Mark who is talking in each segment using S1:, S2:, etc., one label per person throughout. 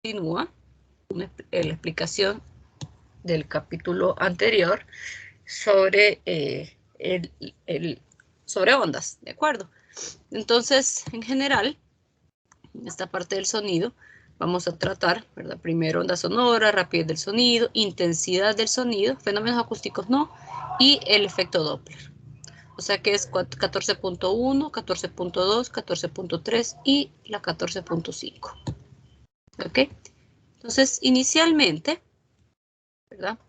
S1: continúa la explicación del capítulo anterior sobre, sobre ondas, ¿de acuerdo? Entonces, en general, en esta parte del sonido, vamos a tratar, ¿verdad? Primero onda sonora, rapidez del sonido, intensidad del sonido, fenómenos acústicos no, y el efecto Doppler. O sea que es 14.1, 14.2, 14.3 y la 14.5. ¿Ok? Entonces, inicialmente, ¿verdad?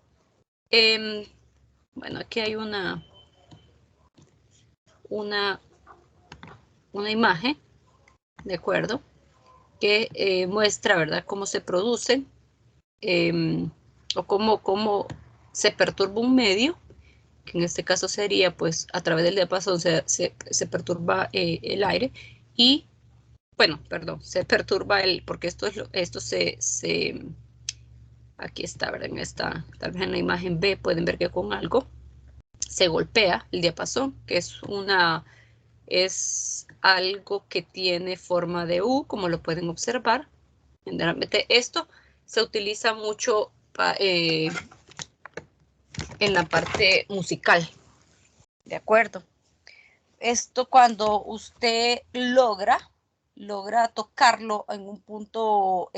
S1: Bueno, aquí hay una imagen, ¿de acuerdo? Que muestra, ¿verdad?, cómo se producen o cómo se perturba un medio, que en este caso sería, pues, a través del diapasón se perturba el aire y, bueno, perdón, se perturba porque esto aquí está, ¿verdad? Tal vez en la imagen B pueden ver que con algo se golpea el diapasón, que es algo que tiene forma de U, como lo pueden observar. Generalmente esto se utiliza mucho en la parte musical, ¿de acuerdo? Esto cuando usted logra tocarlo en un punto,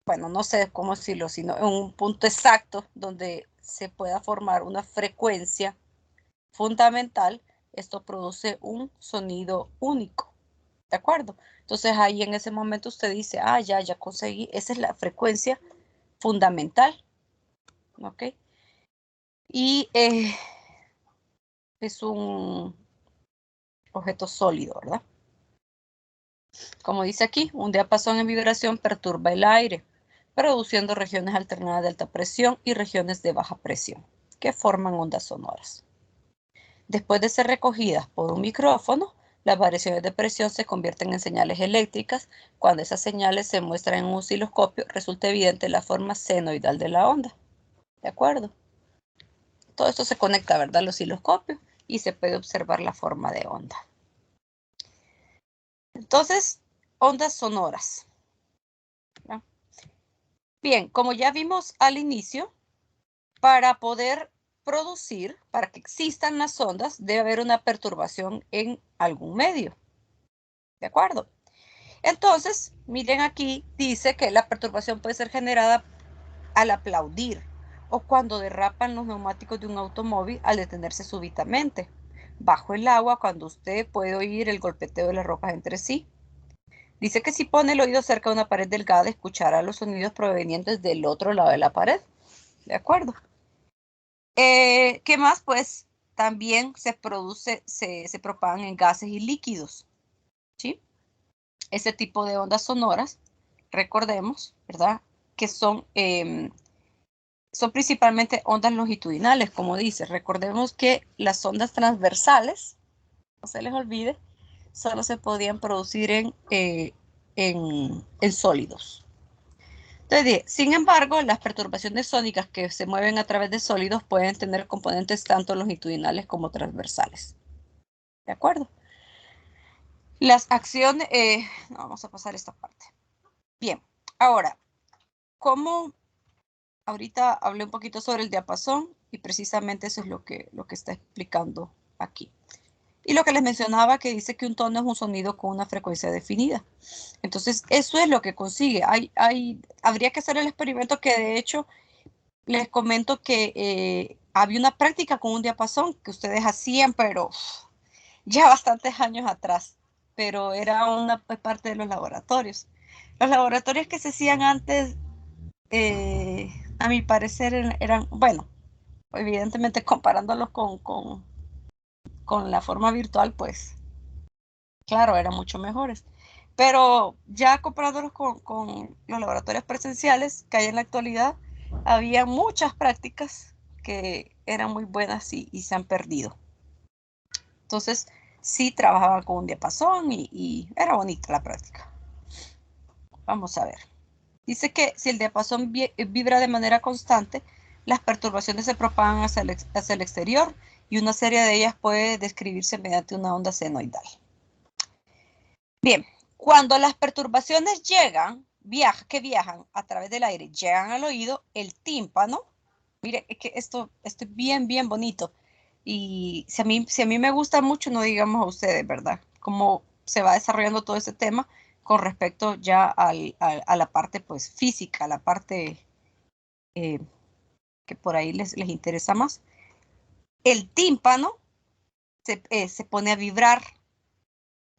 S1: bueno, no sé cómo decirlo, sino en un punto exacto donde se pueda formar una frecuencia fundamental, esto produce un sonido único, ¿de acuerdo? Entonces ahí en ese momento usted dice, ah, ya conseguí, esa es la frecuencia fundamental, ¿ok? Y es un objeto sólido, ¿verdad? Como dice aquí, un diapasón en vibración perturba el aire, produciendo regiones alternadas de alta presión y regiones de baja presión, que forman ondas sonoras. Después de ser recogidas por un micrófono, las variaciones de presión se convierten en señales eléctricas. Cuando esas señales se muestran en un osciloscopio, resulta evidente la forma senoidal de la onda. ¿De acuerdo? Todo esto se conecta, ¿verdad?, al osciloscopio y se puede observar la forma de onda. Entonces, ondas sonoras. ¿No? Bien, como ya vimos al inicio, para poder producir, para que existan las ondas, debe haber una perturbación en algún medio. ¿De acuerdo? Entonces, miren aquí, dice que la perturbación puede ser generada al aplaudir o cuando derrapan los neumáticos de un automóvil al detenerse súbitamente. Bajo el agua, cuando usted puede oír el golpeteo de las rocas entre sí. Dice que si pone el oído cerca de una pared delgada, escuchará los sonidos provenientes del otro lado de la pared. ¿De acuerdo? ¿Qué más? Pues también se propagan en gases y líquidos. ¿Sí? Ese tipo de ondas sonoras, recordemos, ¿verdad?, que son principalmente ondas longitudinales, como dice. Recordemos que las ondas transversales, no se les olvide, solo se podían producir en sólidos. Entonces, sin embargo, las perturbaciones sónicas que se mueven a través de sólidos pueden tener componentes tanto longitudinales como transversales. ¿De acuerdo? Las acciones, vamos a pasar esta parte. Bien, ahora, ¿cómo? Ahorita hablé un poquito sobre el diapasón y precisamente eso es lo que está explicando aquí. Y lo que les mencionaba, que dice que un tono es un sonido con una frecuencia definida. Entonces, eso es lo que consigue. Habría que hacer el experimento que, de hecho, les comento que había una práctica con un diapasón que ustedes hacían, pero ya bastantes años atrás. Pero era una parte de los laboratorios. Los laboratorios que se hacían antes, a mi parecer, eran, bueno, evidentemente comparándolos con la forma virtual, pues, claro, eran mucho mejores. Pero ya comparándolos con los laboratorios presenciales que hay en la actualidad, había muchas prácticas que eran muy buenas y se han perdido. Entonces, sí trabajaba con un diapasón y era bonita la práctica. Vamos a ver. Dice que si el diapasón vibra de manera constante, las perturbaciones se propagan hacia el exterior y una serie de ellas puede describirse mediante una onda senoidal. Bien, Cuando las perturbaciones que viajan a través del aire, llegan al oído, el tímpano, mire, es que esto es bien, bien bonito. Y si a mí me gusta mucho, no digamos a ustedes, ¿verdad? Cómo se va desarrollando todo ese tema con respecto ya a la parte pues física, la parte que por ahí les interesa más. El tímpano se pone a vibrar,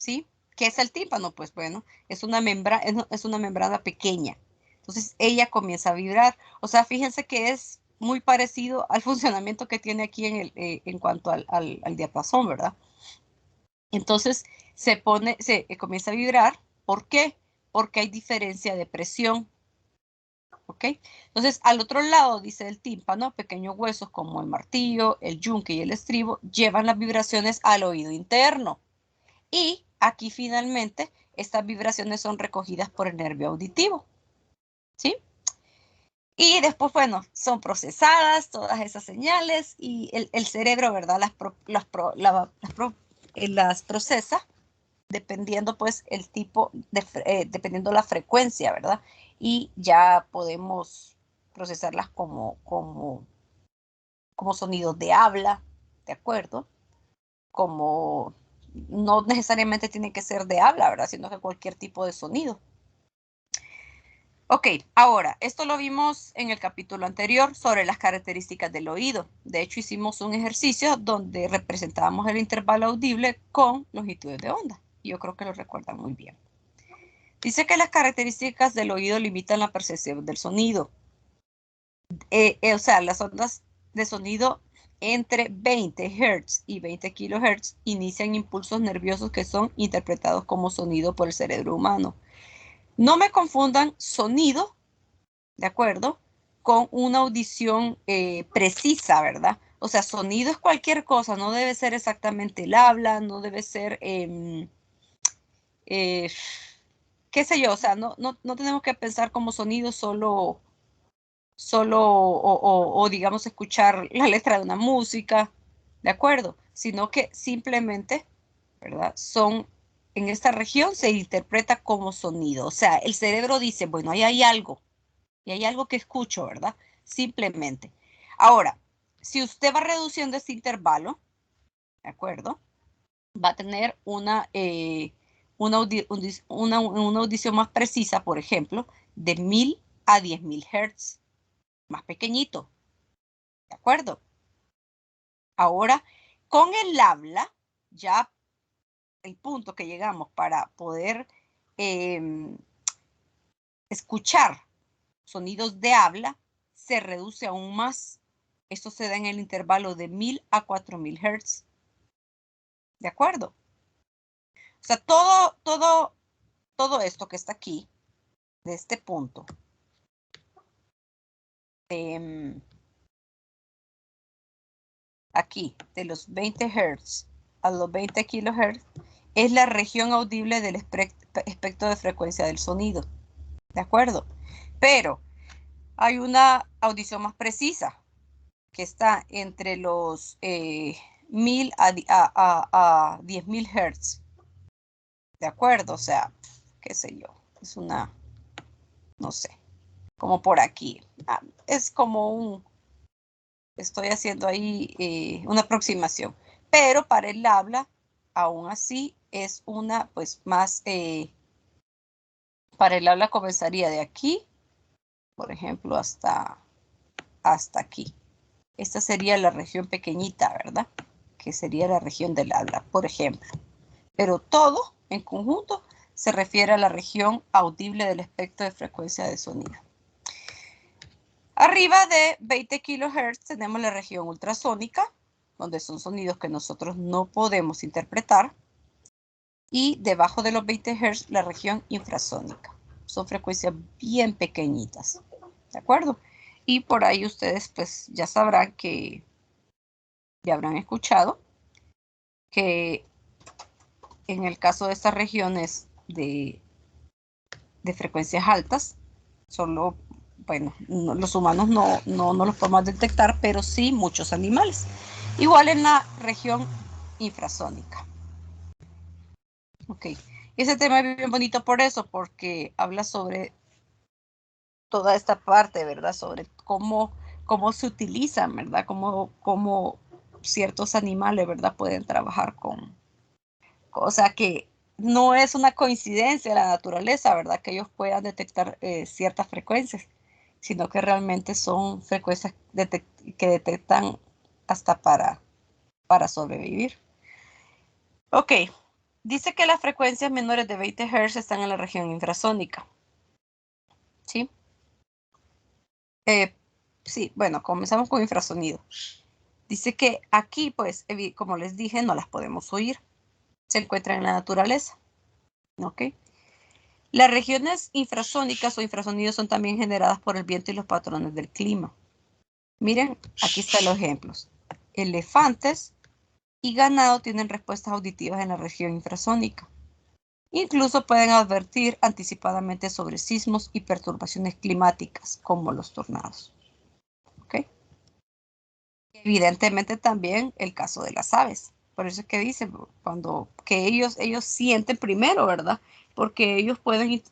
S1: ¿sí? ¿Qué es el tímpano? Pues bueno, es una membrana pequeña. Entonces ella comienza a vibrar. O sea, fíjense que es muy parecido al funcionamiento que tiene aquí en cuanto al diapasón, ¿verdad? Entonces comienza a vibrar. ¿Por qué? Porque hay diferencia de presión. ¿Ok? Entonces, al otro lado, dice el tímpano, pequeños huesos como el martillo, el yunque y el estribo llevan las vibraciones al oído interno. Y aquí finalmente, estas vibraciones son recogidas por el nervio auditivo. ¿Sí? Y después, bueno, son procesadas todas esas señales y el cerebro, ¿verdad? Las procesa dependiendo pues el tipo, dependiendo la frecuencia, ¿verdad? Y ya podemos procesarlas como sonidos de habla, ¿de acuerdo? Como no necesariamente tiene que ser de habla, ¿verdad? Sino que cualquier tipo de sonido. Ok, ahora, esto lo vimos en el capítulo anterior sobre las características del oído. De hecho, hicimos un ejercicio donde representábamos el intervalo audible con longitudes de onda. Yo creo que lo recuerdan muy bien. Dice que las características del oído limitan la percepción del sonido. O sea, las ondas de sonido entre 20 Hz y 20 kHz inician impulsos nerviosos que son interpretados como sonido por el cerebro humano. No me confundan sonido, ¿de acuerdo? Con una audición precisa, ¿verdad? O sea, sonido es cualquier cosa, no debe ser exactamente el habla, no debe ser, qué sé yo, o sea, no tenemos que pensar como sonido solo o digamos escuchar la letra de una música, ¿de acuerdo? Sino que simplemente, ¿verdad? En esta región se interpreta como sonido, o sea, el cerebro dice, bueno, ahí hay algo, y hay algo que escucho, ¿verdad? Simplemente. Ahora, si usted va reduciendo este intervalo, ¿de acuerdo? Va a tener una audición más precisa, por ejemplo, de 1000 a 10.000 Hz, más pequeñito, ¿de acuerdo? Ahora, con el habla, ya el punto que llegamos para poder escuchar sonidos de habla se reduce aún más. Esto se da en el intervalo de 1000 a 4000 Hz. ¿De acuerdo? O sea, todo esto que está aquí, de este punto, aquí, de los 20 Hz a los 20 kHz, es la región audible del espectro de frecuencia del sonido. ¿De acuerdo? Pero hay una audición más precisa, que está entre los 1000 a 10.000 Hz. ¿De acuerdo? O sea, qué sé yo, es una, no sé, como por aquí. Es como estoy haciendo ahí una aproximación. Pero para el habla, aún así, es una, pues, más, para el habla comenzaría de aquí, por ejemplo, hasta aquí. Esta sería la región pequeñita, ¿verdad? Que sería la región del habla, por ejemplo. Pero todo en conjunto se refiere a la región audible del espectro de frecuencia de sonido. Arriba de 20 kHz tenemos la región ultrasónica, donde son sonidos que nosotros no podemos interpretar. Y debajo de los 20 Hz la región infrasónica. Son frecuencias bien pequeñitas. ¿De acuerdo? Y por ahí ustedes pues ya sabrán que ya habrán escuchado que en el caso de estas regiones de frecuencias altas, solo, bueno, los humanos no los podemos detectar, pero sí muchos animales. Igual en la región infrasónica. Ok, Ese tema es bien bonito por eso, porque habla sobre toda esta parte, ¿verdad? Sobre cómo se utilizan, ¿verdad? Cómo ciertos animales, ¿verdad? Pueden trabajar con, cosa que no es una coincidencia en la naturaleza, ¿verdad? Que ellos puedan detectar ciertas frecuencias, sino que realmente son frecuencias que detectan hasta para sobrevivir. Ok, dice que las frecuencias menores de 20 Hz están en la región infrasónica. ¿Sí? Sí, bueno, comenzamos con infrasonido. Dice que aquí, pues, como les dije, no las podemos oír. Se encuentran en la naturaleza. ¿Ok? Las regiones infrasónicas o infrasonidos son también generadas por el viento y los patrones del clima. Miren, aquí están los ejemplos. Elefantes y ganado tienen respuestas auditivas en la región infrasónica. Incluso pueden advertir anticipadamente sobre sismos y perturbaciones climáticas, como los tornados. ¿Ok? Evidentemente también el caso de las aves. Por eso es que dicen que ellos sienten primero, ¿verdad? Porque ellos pueden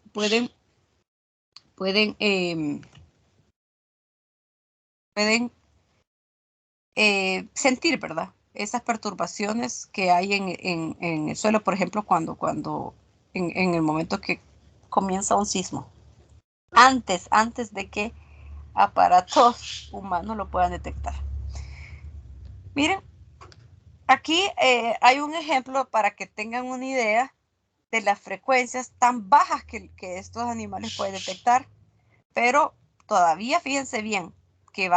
S1: sentir, ¿verdad? Esas perturbaciones que hay en el suelo, por ejemplo, cuando en el momento que comienza un sismo. Antes de que aparatos humanos lo puedan detectar. Miren, aquí hay un ejemplo para que tengan una idea de las frecuencias tan bajas que estos animales pueden detectar, pero todavía fíjense bien que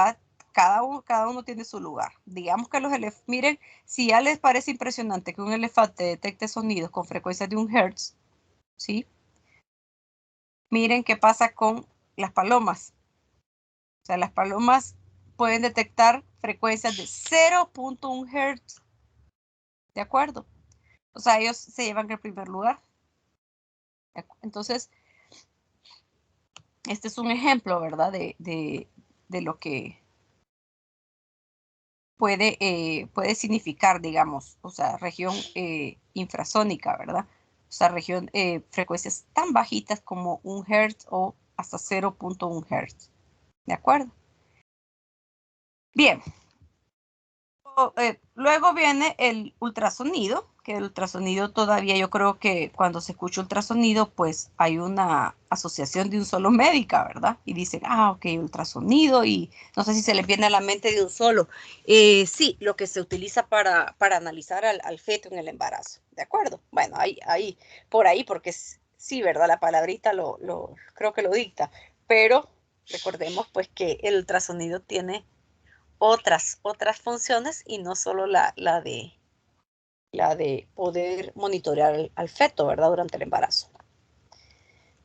S1: cada uno tiene su lugar. Digamos que los elefantes, miren, si ya les parece impresionante que un elefante detecte sonidos con frecuencias de 1 Hz, ¿sí? Miren qué pasa con las palomas. O sea, las palomas pueden detectar frecuencias de 0.1 Hz. ¿De acuerdo? O sea, ellos se llevan el primer lugar. Entonces, este es un ejemplo, ¿verdad? De lo que puede significar, digamos, o sea, región infrasónica, ¿verdad? O sea, frecuencias tan bajitas como 1 Hz o hasta 0.1 Hz. ¿De acuerdo? Bien, luego viene el ultrasonido, que el ultrasonido todavía yo creo que cuando se escucha ultrasonido, pues hay una asociación de un solo médica, ¿verdad? Y dicen, ok, ultrasonido, y no sé si se les viene a la mente de un solo. Sí, lo que se utiliza para analizar al feto en el embarazo, ¿de acuerdo? Bueno, por ahí, porque sí, ¿verdad? La palabrita creo que lo dicta, pero recordemos pues que el ultrasonido tiene otras funciones y no solo la de poder monitorear al feto, ¿verdad? Durante el embarazo.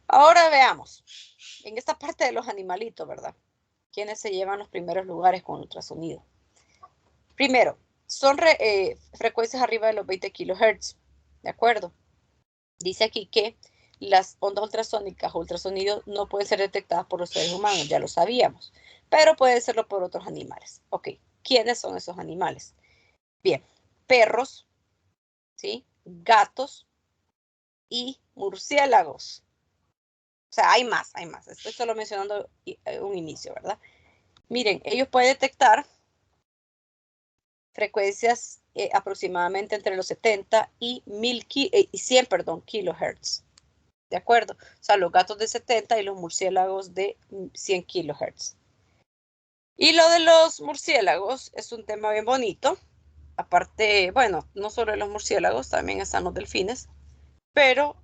S1: Ahora veamos, en esta parte de los animalitos, ¿verdad? ¿Quiénes se llevan los primeros lugares con ultrasonido? Primero, son frecuencias arriba de los 20 kHz, ¿de acuerdo? Dice aquí que las ondas ultrasónicas o ultrasonidos no pueden ser detectadas por los seres humanos, ya lo sabíamos, pero puede serlo por otros animales. Ok, ¿quiénes son esos animales? Bien, perros, ¿sí? Gatos y murciélagos. O sea, hay más. Estoy solo mencionando un inicio, ¿verdad? Miren, ellos pueden detectar frecuencias aproximadamente entre los 70 y 100, kilohertz. ¿De acuerdo? O sea, los gatos de 70 y los murciélagos de 100 kilohertz. Y lo de los murciélagos es un tema bien bonito. Aparte, bueno, no solo de los murciélagos, también están los delfines, pero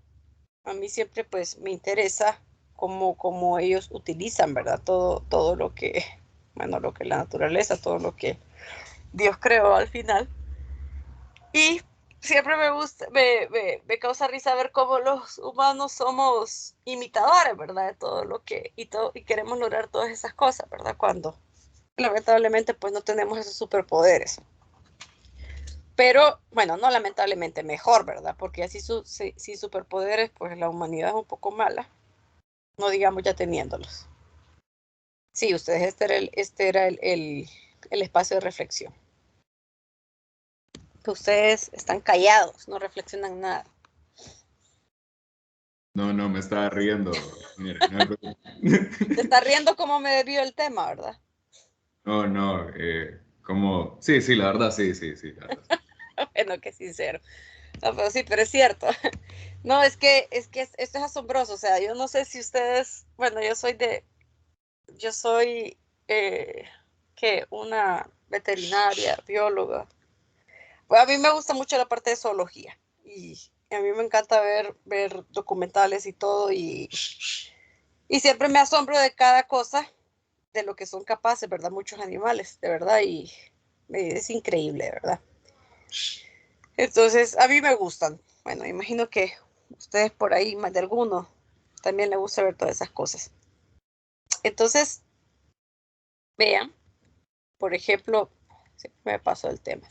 S1: a mí siempre pues me interesa cómo ellos utilizan, ¿verdad? Todo lo que, bueno, lo que la naturaleza, todo lo que Dios creó al final. Y siempre me gusta, me causa risa ver cómo los humanos somos imitadores, ¿verdad? De todo lo que, y queremos lograr todas esas cosas, ¿verdad? Cuando lamentablemente pues no tenemos esos superpoderes. Pero, bueno, no lamentablemente, mejor, ¿verdad? Porque así sin superpoderes, pues la humanidad es un poco mala, no digamos ya teniéndolos. Sí, ustedes, este era el espacio de reflexión. Que ustedes están callados, no reflexionan nada.
S2: No, no, me estaba riendo. Mire, no me preocupe.
S1: Te está riendo como me debió el tema, ¿verdad?
S2: No, no, como... Sí, sí, la verdad, sí, sí, sí, la verdad, sí.
S1: Bueno, qué sincero. No, pero sí, pero es cierto. No, esto es asombroso. O sea, yo no sé si ustedes, bueno, yo soy, que una veterinaria, bióloga. Pues a mí me gusta mucho la parte de zoología y a mí me encanta ver documentales y todo y siempre me asombro de cada cosa de lo que son capaces, ¿verdad? Muchos animales, de verdad, y es increíble, de verdad. Entonces, a mí me gustan. Bueno, imagino que ustedes por ahí, más de alguno, también les gusta ver todas esas cosas. Entonces, vean, por ejemplo, siempre me paso el tema.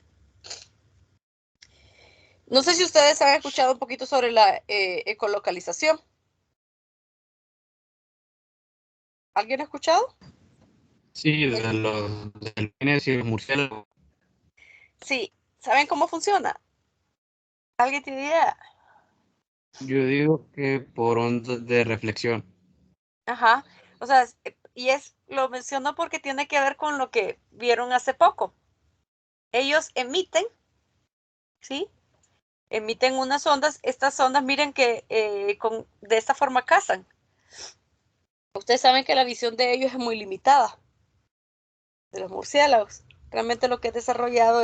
S1: No sé si ustedes han escuchado un poquito sobre la ecolocalización. ¿Alguien ha escuchado?
S3: Sí, de los delfines y los murciélagos.
S1: Sí. ¿Saben cómo funciona? ¿Alguien tiene idea?
S3: Yo digo que por ondas de reflexión.
S1: Ajá. O sea, lo menciono porque tiene que ver con lo que vieron hace poco. Ellos emiten, ¿sí? Emiten unas ondas. Estas ondas, miren que de esta forma cazan. Ustedes saben que la visión de ellos es muy limitada, de los murciélagos. Realmente lo que es desarrollado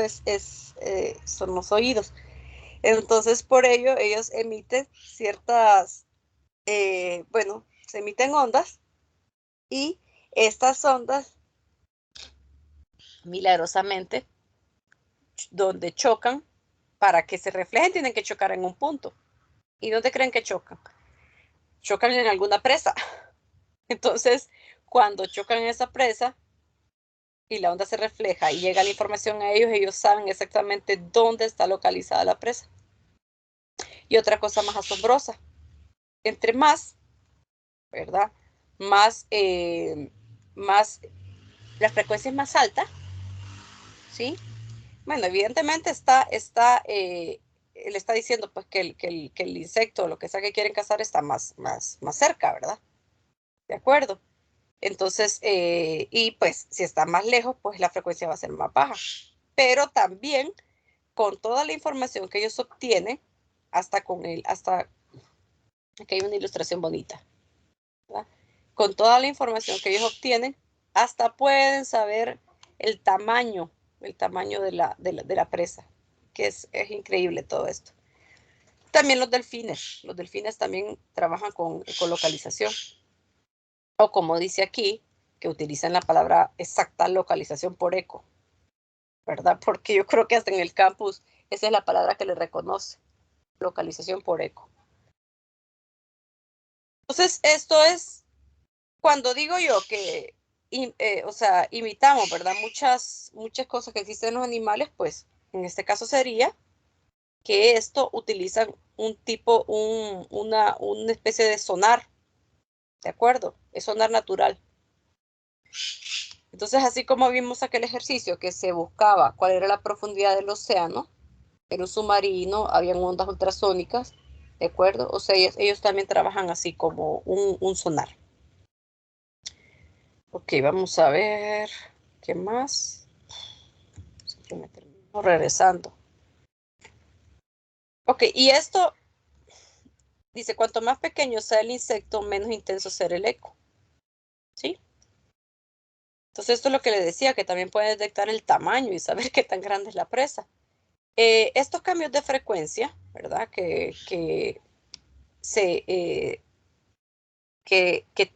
S1: son los oídos. Entonces, por ello, ellos emiten bueno, se emiten ondas y estas ondas, milagrosamente, donde chocan, para que se reflejen, tienen que chocar en un punto. ¿Y dónde creen que chocan? Chocan en alguna presa. Entonces, cuando chocan en esa presa y la onda se refleja y llega la información a ellos, ellos saben exactamente dónde está localizada la presa. Y otra cosa más asombrosa, entre más, ¿verdad? Más, más, la frecuencia es más alta, ¿sí? Bueno, evidentemente le está diciendo pues que el insecto o lo que sea que quieren cazar está más cerca, ¿verdad? De acuerdo. Entonces, y pues si está más lejos, pues la frecuencia va a ser más baja. Pero también con toda la información que ellos obtienen, hasta aquí hay una ilustración bonita, ¿verdad? Con toda la información que ellos obtienen, hasta pueden saber el tamaño, el tamaño de la presa, que es increíble todo esto. También los delfines también trabajan con ecolocalización, o como dice aquí, que utilizan la palabra exacta localización por eco, ¿verdad? Porque yo creo que hasta en el campus esa es la palabra que le reconoce, localización por eco. Entonces, esto es cuando digo yo que, o sea, imitamos, ¿verdad? Muchas cosas que existen en los animales, pues en este caso sería que esto utilizan una especie de sonar, ¿de acuerdo? Es sonar natural. Entonces, así como vimos aquel ejercicio que se buscaba cuál era la profundidad del océano, en un submarino habían ondas ultrasónicas, ¿de acuerdo? O sea, ellos también trabajan así como un sonar. Ok, vamos a ver qué más. Siempre me termino regresando. Ok, y esto dice, cuanto más pequeño sea el insecto, menos intenso será el eco. ¿Sí? Entonces esto es lo que le decía, que también puede detectar el tamaño y saber qué tan grande es la presa. Estos cambios de frecuencia, ¿verdad? Que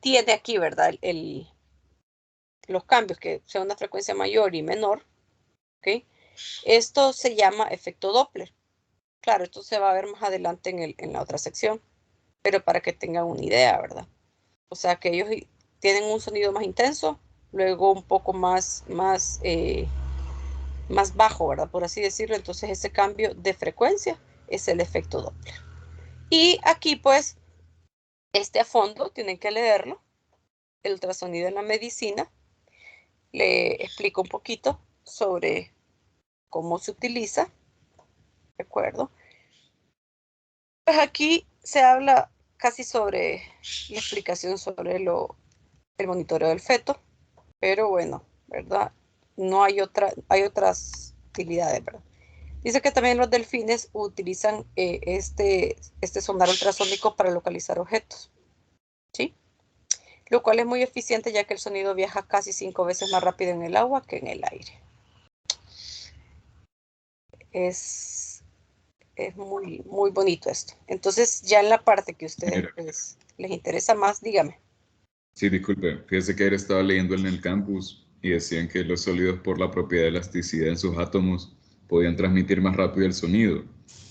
S1: tiene aquí, ¿verdad? Los cambios, que sea una frecuencia mayor y menor, ¿ok? Esto se llama efecto Doppler. Claro, esto se va a ver más adelante en la otra sección, pero para que tengan una idea, ¿verdad? O sea, que ellos tienen un sonido más intenso, luego un poco más bajo, ¿verdad? Por así decirlo. Entonces, ese cambio de frecuencia es el efecto Doppler. Y aquí, pues, a fondo, tienen que leerlo, el ultrasonido en la medicina. Le explico un poquito sobre cómo se utiliza, ¿de acuerdo? Pues aquí se habla casi sobre la explicación sobre el monitoreo del feto, pero bueno, ¿verdad? No hay otras utilidades, ¿verdad? Dice que también los delfines utilizan este sonar ultrasónico para localizar objetos, ¿sí? Lo cual es muy eficiente ya que el sonido viaja casi 5 veces más rápido en el agua que en el aire. Es muy, muy bonito esto. Entonces, ya en la parte que a ustedes les interesa más, dígame.
S2: Sí, disculpe, fíjese que ayer estaba leyendo en el campus y decían que los sólidos por la propiedad de elasticidad en sus átomos podían transmitir más rápido el sonido.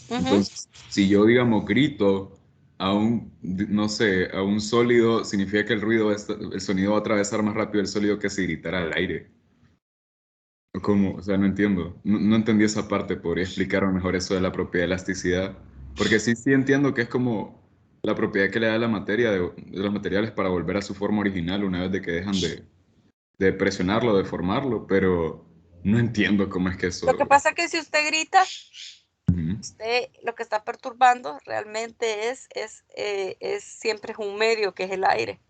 S2: Entonces, si yo, digamos, grito a un, no sé, a un sólido, significa que el sonido va a atravesar más rápido el sólido que si gritara al aire. ¿Cómo? O sea, no entiendo. No entendí esa parte. ¿Podría explicarme mejor eso de la propiedad de elasticidad? Porque sí entiendo que es como la propiedad que le da la materia de los materiales para volver a su forma original una vez de que dejan de presionarlo, de formarlo, pero no entiendo cómo es que
S1: Lo que
S2: eso...
S1: pasa es que si usted grita,
S2: Ujú.
S1: usted lo que está perturbando realmente es siempre es un medio que es el aire.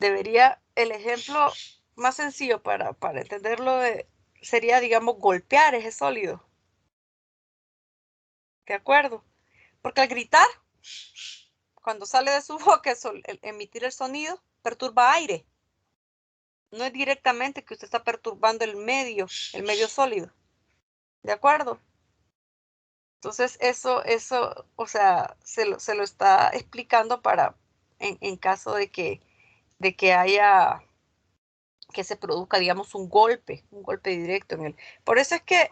S1: El ejemplo más sencillo para entenderlo sería, digamos, golpear ese sólido. ¿De acuerdo? Porque al gritar, cuando sale de su boca, el emitir el sonido, perturba aire. No es directamente que usted está perturbando el medio sólido. ¿De acuerdo? Entonces, eso, o sea, se lo está explicando en caso de que haya, que se produzca, digamos, un golpe directo en él. Por eso es que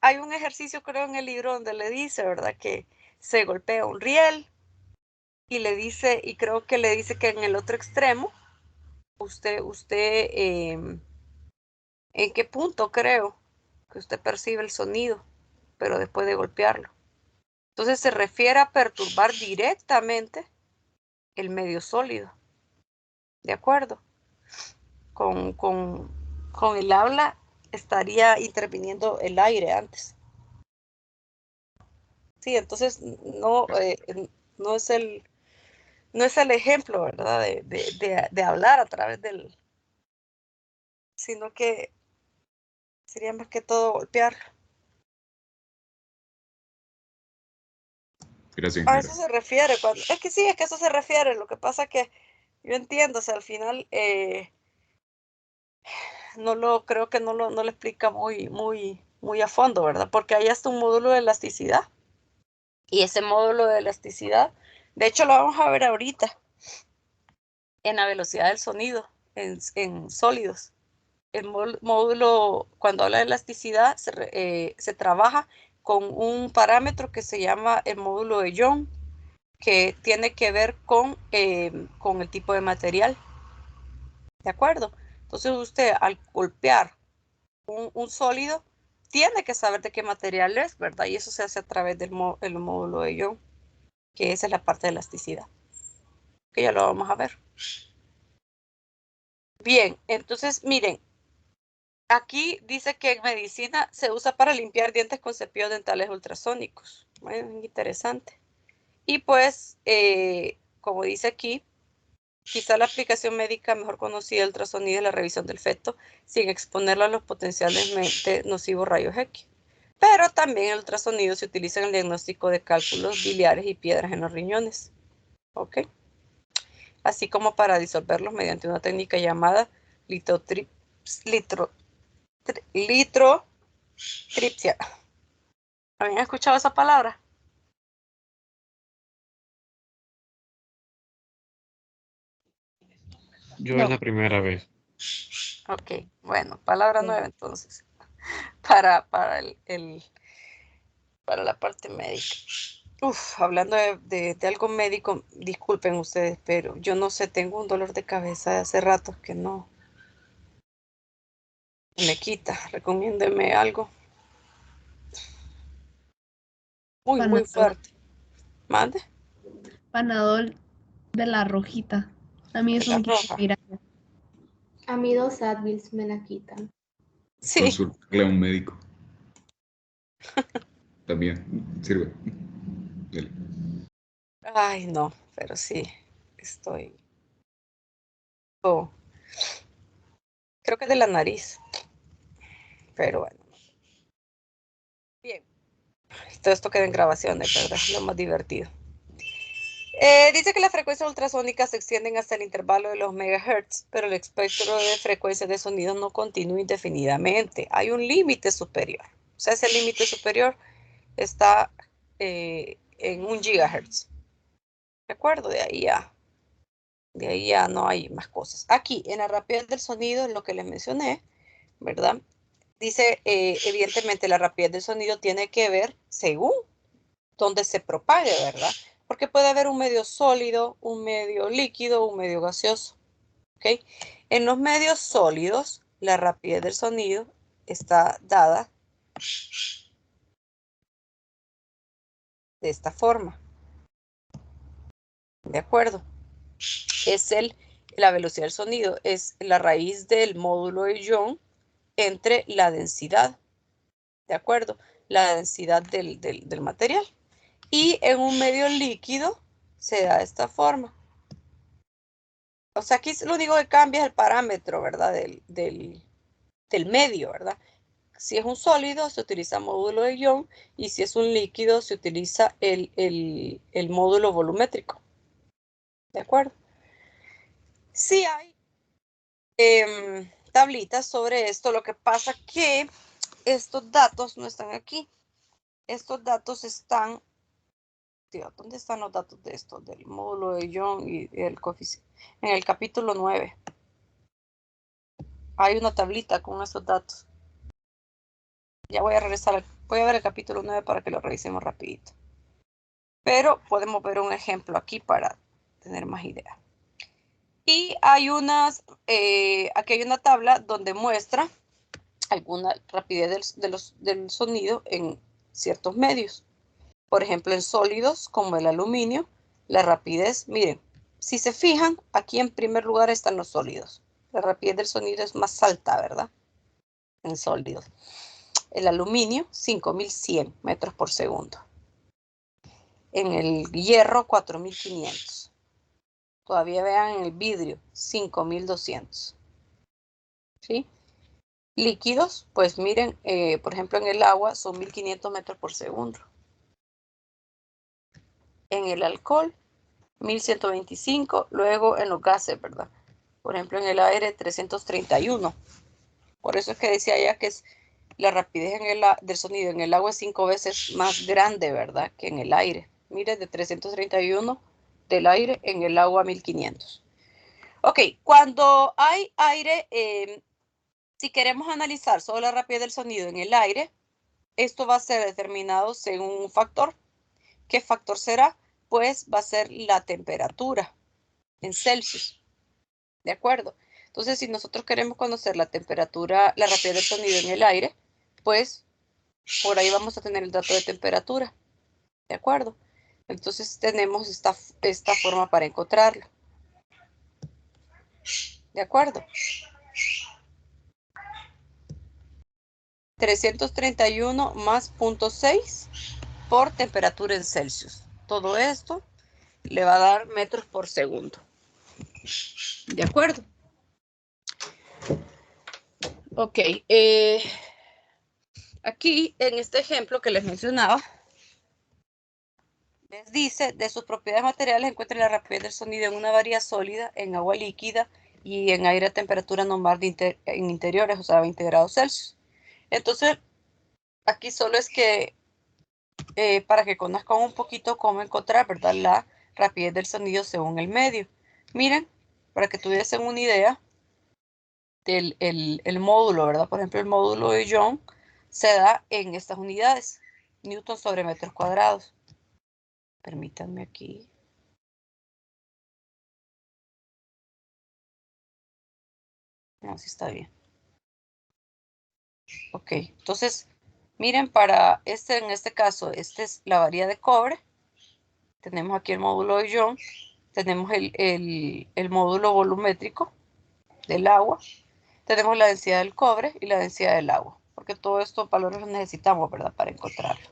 S1: hay un ejercicio, creo, en el libro donde le dice, ¿verdad? Que se golpea un riel y le dice, y creo que le dice que en el otro extremo, ¿en qué punto creo que usted percibe el sonido, pero después de golpearlo? Entonces se refiere a perturbar directamente el medio sólido, ¿de acuerdo? Con el habla estaría interviniendo el aire antes. Sí, entonces no es el ejemplo, ¿verdad? De hablar a través sino que sería más que todo golpear.
S2: Gracias,
S1: A
S2: ingeniero.
S1: eso se refiere, es que sí, es que eso se refiere. Lo que pasa que yo entiendo, o sea, al final creo que no lo explica muy a fondo, ¿verdad? Porque hay hasta un módulo de elasticidad. Y ese módulo de elasticidad, de hecho lo vamos a ver ahorita, en la velocidad del sonido, en sólidos. El módulo, cuando habla de elasticidad, se trabaja con un parámetro que se llama el módulo de Young, que tiene que ver con el tipo de material. ¿De acuerdo? Entonces usted al golpear un sólido, tiene que saber de qué material es, ¿verdad? Y eso se hace a través del el módulo de Young, que esa es la parte de elasticidad, que ya lo vamos a ver. Bien, entonces miren, aquí dice que en medicina se usa para limpiar dientes con cepillos dentales ultrasónicos. Bueno, interesante. Y pues, como dice aquí, quizá la aplicación médica mejor conocida, el ultrasonido es la revisión del feto sin exponerlo a los potencialmente nocivos rayos X. Pero también el ultrasonido se utiliza en el diagnóstico de cálculos biliares y piedras en los riñones. ¿Ok? Así como para disolverlos mediante una técnica llamada litrotripsia. ¿Habían escuchado esa palabra?
S3: Yo es
S1: No.
S3: la primera vez.
S1: Ok, bueno, palabra nueva entonces, para para la parte médica. Uf, hablando de algo médico, disculpen ustedes, pero yo no sé, tengo un dolor de cabeza de hace rato que no me quita. Recomiéndeme algo muy
S4: Panadol,
S1: fuerte. ¿Mande?
S4: Panadol de la rojita. A mí
S1: De
S4: eso
S1: la
S4: me quita
S1: roja.
S4: migraña.
S5: A mí 2 Advils me la quitan.
S1: Sí.
S2: Consultarle a un médico. También sirve. Dele.
S1: Ay, no. pero sí, estoy... Oh, creo que es de la nariz, pero bueno. Bien, todo esto queda en grabaciones, ¿verdad? Lo más divertido. Dice que las frecuencias ultrasónicas se extienden hasta el intervalo de los megahertz, pero el espectro de frecuencias de sonido no continúa indefinidamente. Hay un límite superior. O sea, ese límite superior está en 1 gigahertz. ¿De acuerdo? De ahí ya no hay más cosas. Aquí, en la rapidez del sonido, en lo que les mencioné, ¿verdad? Dice, evidentemente, la rapidez del sonido tiene que ver según dónde se propague, ¿verdad? Porque puede haber un medio sólido, un medio líquido, un medio gaseoso. ¿Ok? En los medios sólidos, la rapidez del sonido está dada de esta forma. ¿De acuerdo? Es la velocidad del sonido, es la raíz del módulo de Young entre la densidad. ¿De acuerdo? La densidad del material. Y en un medio líquido se da de esta forma. O sea, aquí lo único que cambia es el parámetro, ¿verdad? Del medio, ¿verdad? Si es un sólido, se utiliza módulo de Young, y si es un líquido, se utiliza el módulo volumétrico. ¿De acuerdo? Sí hay tablitas sobre esto, lo que pasa que estos datos no están aquí. Estos datos están... ¿Dónde están los datos de esto? Del módulo de Young y el coeficiente. En el capítulo 9. Hay una tablita con estos datos. Ya voy a regresar, voy a ver el capítulo 9 para que lo revisemos rapidito. Pero podemos ver un ejemplo aquí para tener más idea. Y hay aquí hay una tabla donde muestra alguna rapidez del sonido en ciertos medios. Por ejemplo, en sólidos como el aluminio, la rapidez, miren, si se fijan, aquí en primer lugar están los sólidos. La rapidez del sonido es más alta, ¿verdad? En sólidos. El aluminio, 5100 metros por segundo. En el hierro, 4500. Todavía vean en el vidrio, 5200. ¿Sí? Líquidos, pues miren, por ejemplo en el agua son 1500 metros por segundo. En el alcohol, 1125. Luego en los gases, ¿verdad? Por ejemplo en el aire, 331. Por eso es que decía ya que es la rapidez del sonido en el agua es 5 veces más grande, ¿verdad? Que en el aire. Miren, de 331 del aire, en el agua 1500. Ok, cuando hay aire, si queremos analizar solo la rapidez del sonido en el aire, esto va a ser determinado según un factor. ¿Qué factor será? Pues va a ser la temperatura en Celsius. ¿De acuerdo? Entonces, si nosotros queremos conocer la temperatura, la rapidez del sonido en el aire, pues por ahí vamos a tener el dato de temperatura. ¿De acuerdo? Entonces tenemos esta forma para encontrarlo. ¿De acuerdo? 331 más 0.6 por temperatura en Celsius. Todo esto le va a dar metros por segundo. ¿De acuerdo? Ok. Aquí, en este ejemplo que les mencionaba, les dice, de sus propiedades materiales, encuentre la rapidez del sonido en una variedad sólida, en agua líquida y en aire a temperatura normal en interiores, o sea, 20 grados Celsius. Entonces, aquí solo es que, para que conozcan un poquito cómo encontrar, ¿verdad?, la rapidez del sonido según el medio. Miren, para que tuviesen una idea del el módulo, ¿verdad? Por ejemplo, el módulo de Young se da en estas unidades, newton sobre metros cuadrados. Permítanme aquí. No, sí está bien. Ok, entonces, miren, para en este caso, esta es la varilla de cobre. Tenemos aquí el módulo de Young. Tenemos el módulo volumétrico del agua. Tenemos la densidad del cobre y la densidad del agua. Porque todos estos valores los necesitamos, ¿verdad?, para encontrarlo.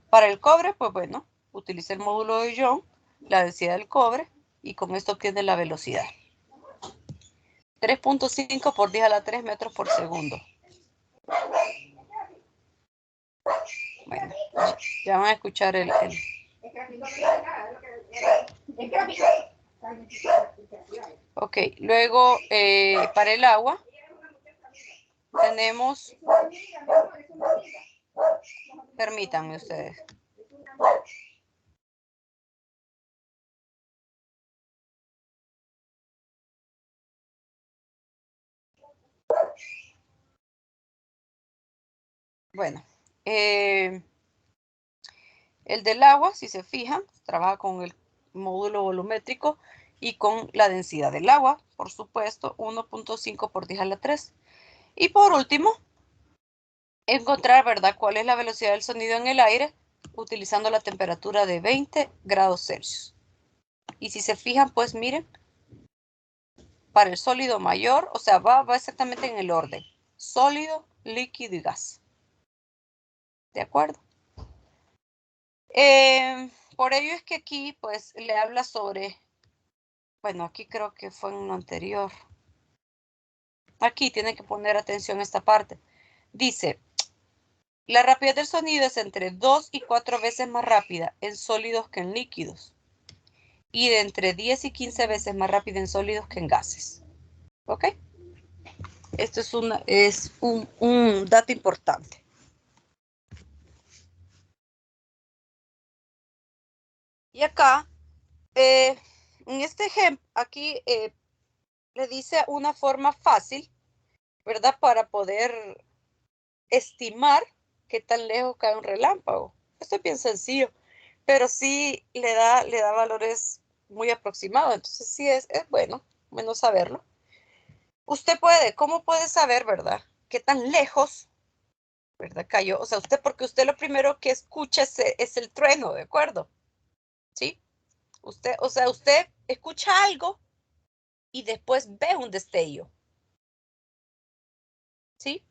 S1: Para el cobre, pues bueno, utiliza el módulo de Young la densidad del cobre y con esto obtiene la velocidad. 3.5 por 10 a la 3 metros por segundo. Bueno, ya van a escuchar el... Ok, luego para el agua tenemos... Permítanme ustedes. Bueno, el del agua, si se fijan, trabaja con el módulo volumétrico y con la densidad del agua, por supuesto, 1.5 por 10 a la 3. Y por último, encontrar, ¿verdad?, cuál es la velocidad del sonido en el aire utilizando la temperatura de 20 grados Celsius. Y si se fijan, pues miren, para el sólido mayor, o sea, va exactamente en el orden. Sólido, líquido y gas. ¿De acuerdo? Por ello es que aquí, pues, le habla sobre... Bueno, aquí creo que fue en lo anterior. Aquí tienen que poner atención a esta parte. Dice, la rapidez del sonido es entre 2 y 4 veces más rápida en sólidos que en líquidos. Y de entre 10 y 15 veces más rápida en sólidos que en gases. ¿Ok? Esto es un dato importante. Y acá, en este ejemplo, aquí le dice una forma fácil, ¿verdad? Para poder estimar qué tan lejos cae un relámpago. Esto es bien sencillo, pero sí le da valores muy aproximados. Entonces sí es bueno saberlo. Usted ¿cómo puede saber, verdad? ¿Qué tan lejos, verdad, cayó? O sea, porque usted lo primero que escucha es el trueno, ¿de acuerdo? ¿Sí? Usted escucha algo y después ve un destello. ¿Sí?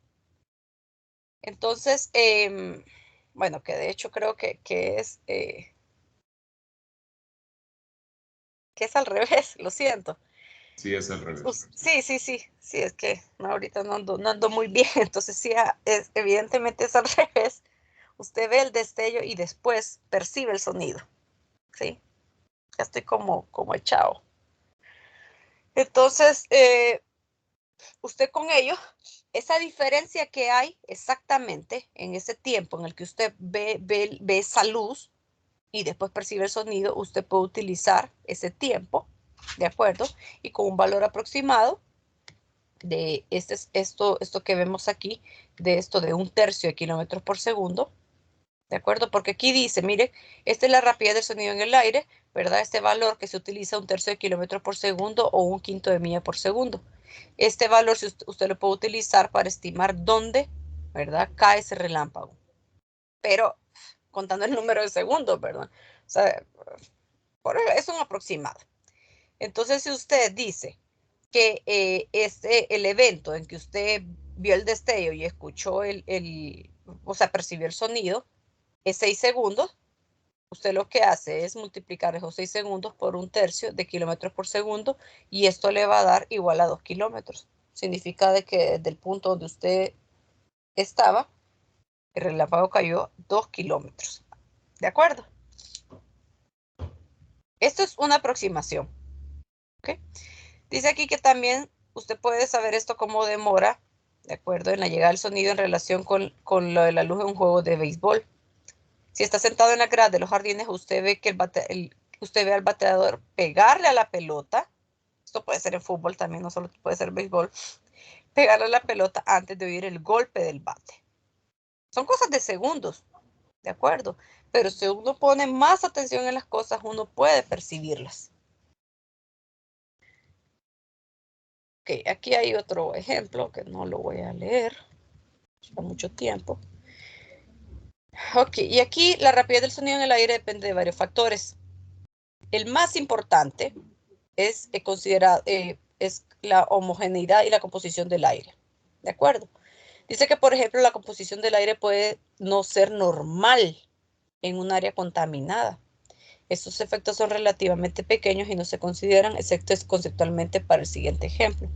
S1: Entonces, bueno, que de hecho creo que es al revés, lo siento.
S2: Sí, es al revés.
S1: Sí, es que no, ahorita no ando muy bien, entonces sí, evidentemente es al revés. Usted ve el destello y después percibe el sonido, ¿sí? Ya estoy como echado. Entonces, usted con ello, esa diferencia que hay exactamente en ese tiempo en el que usted ve esa luz y después percibe el sonido, usted puede utilizar ese tiempo, ¿de acuerdo? Y con un valor aproximado de esto que vemos aquí, de esto de 1/3 de kilómetros por segundo, ¿de acuerdo? Porque aquí dice, mire, esta es la rapidez del sonido en el aire, ¿verdad? Este valor que se utiliza 1/3 de kilómetros por segundo o 1/5 de milla por segundo. Este valor usted lo puede utilizar para estimar dónde, ¿verdad?, cae ese relámpago. Pero contando el número de segundos, ¿verdad? O sea, es un aproximado. Entonces, si usted dice que el evento en que usted vio el destello y escuchó o sea, percibió el sonido, es 6 segundos, usted lo que hace es multiplicar esos 6 segundos por 1/3 de kilómetros por segundo y esto le va a dar igual a 2 kilómetros. Significa de que desde el punto donde usted estaba, el relámpago cayó 2 kilómetros. ¿De acuerdo? Esto es una aproximación. ¿Ok? Dice aquí que también usted puede saber esto como demora, ¿de acuerdo?, en la llegada del sonido en relación con lo de la luz en un juego de béisbol. Si está sentado en la grada de los jardines, usted ve que usted ve al bateador pegarle a la pelota. Esto puede ser en fútbol también, no solo puede ser béisbol. Pegarle a la pelota antes de oír el golpe del bate. Son cosas de segundos, ¿de acuerdo? Pero si uno pone más atención en las cosas, uno puede percibirlas. Ok, aquí hay otro ejemplo que no lo voy a leer. Lleva mucho tiempo. Ok, y aquí la rapidez del sonido en el aire depende de varios factores. El más importante es la homogeneidad y la composición del aire. ¿De acuerdo? Dice que, por ejemplo, la composición del aire puede no ser normal en un área contaminada. Estos efectos son relativamente pequeños y no se consideran, excepto conceptualmente para el siguiente ejemplo.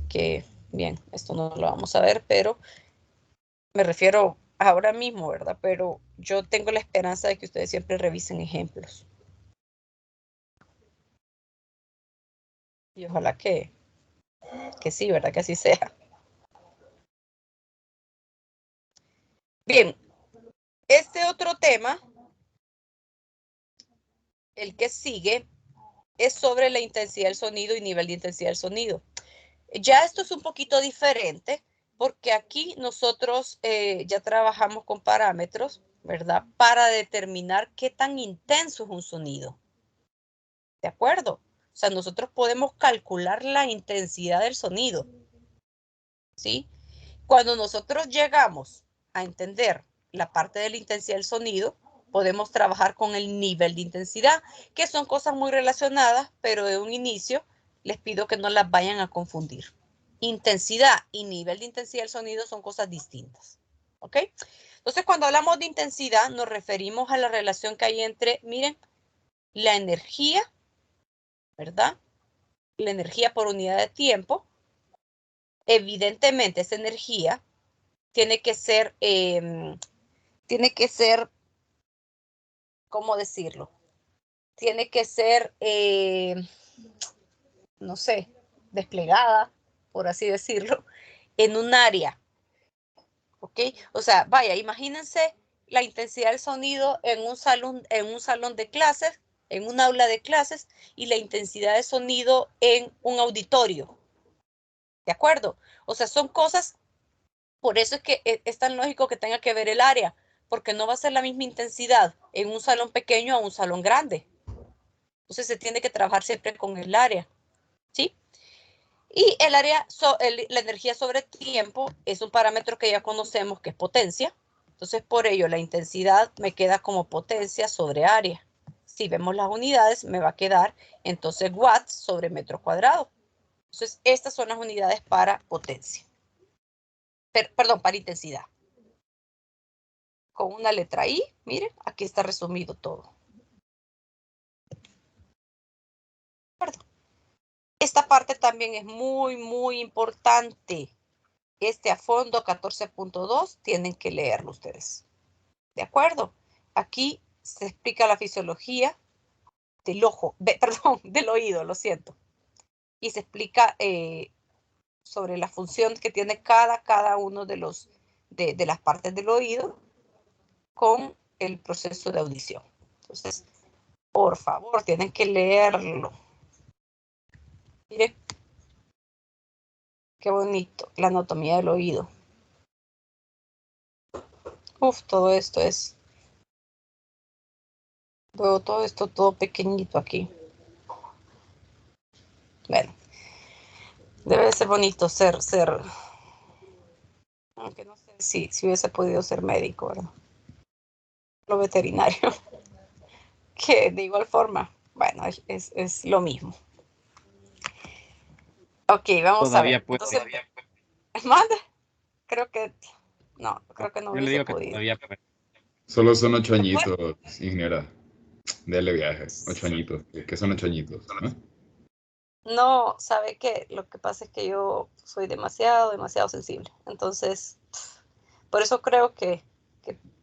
S1: Que, bien, esto no lo vamos a ver, pero me refiero ahora mismo, ¿verdad? Pero yo tengo la esperanza de que ustedes siempre revisen ejemplos. Y ojalá que sí, ¿verdad? Que así sea. Bien, este otro tema, el que sigue, es sobre la intensidad del sonido y nivel de intensidad del sonido. Ya esto es un poquito diferente porque aquí nosotros ya trabajamos con parámetros, ¿verdad? Para determinar qué tan intenso es un sonido. ¿De acuerdo? O sea, nosotros podemos calcular la intensidad del sonido. ¿Sí? Cuando nosotros llegamos a entender la parte de la intensidad del sonido, podemos trabajar con el nivel de intensidad, que son cosas muy relacionadas, pero de un inicio les pido que no las vayan a confundir. Intensidad y nivel de intensidad del sonido son cosas distintas. ¿Ok? Entonces, cuando hablamos de intensidad, nos referimos a la relación que hay entre, miren, la energía, ¿verdad? La energía por unidad de tiempo. Evidentemente, esa energía tiene que ser, ¿cómo decirlo? Tiene que ser, no sé, desplegada, por así decirlo, en un área, ¿ok? O sea, vaya, imagínense la intensidad del sonido en un salón de clases, en un aula de clases, y la intensidad de sonido en un auditorio, ¿de acuerdo? O sea, son cosas, por eso es que es tan lógico que tenga que ver el área, porque no va a ser la misma intensidad en un salón pequeño a un salón grande. Entonces se tiene que trabajar siempre con el área, ¿sí? Y el área, la energía sobre tiempo es un parámetro que ya conocemos que es potencia. Entonces por ello la intensidad me queda como potencia sobre área. Si vemos las unidades me va a quedar entonces watts sobre metro cuadrado. Entonces estas son las unidades para potencia. Perdón, para intensidad. Con una letra I, miren, aquí está resumido todo. Esta parte también es muy, muy importante. A fondo 14.2 tienen que leerlo ustedes. ¿De acuerdo? Aquí se explica la fisiología del ojo, del oído, lo siento. Y se explica sobre la función que tiene cada uno de las partes del oído con el proceso de audición. Entonces, por favor, tienen que leerlo. Miren, qué bonito, la anatomía del oído. Uf, todo esto es... Veo todo esto todo pequeñito aquí. Bueno, debe ser bonito ser, aunque no sé si hubiese podido ser médico, ¿verdad? Lo veterinario, que de igual forma, bueno, es lo mismo. Ok, vamos a ver. Entonces, manda, creo que no
S3: Yo le
S1: hubiese
S3: digo que
S1: podido.
S3: todavía puede.
S2: Solo son 8 añitos, ingeniera. Dele viaje. 8 añitos. ¿Qué son 8 añitos? ¿No?
S1: No, sabe que lo que pasa es que yo soy demasiado sensible. Entonces, por eso creo que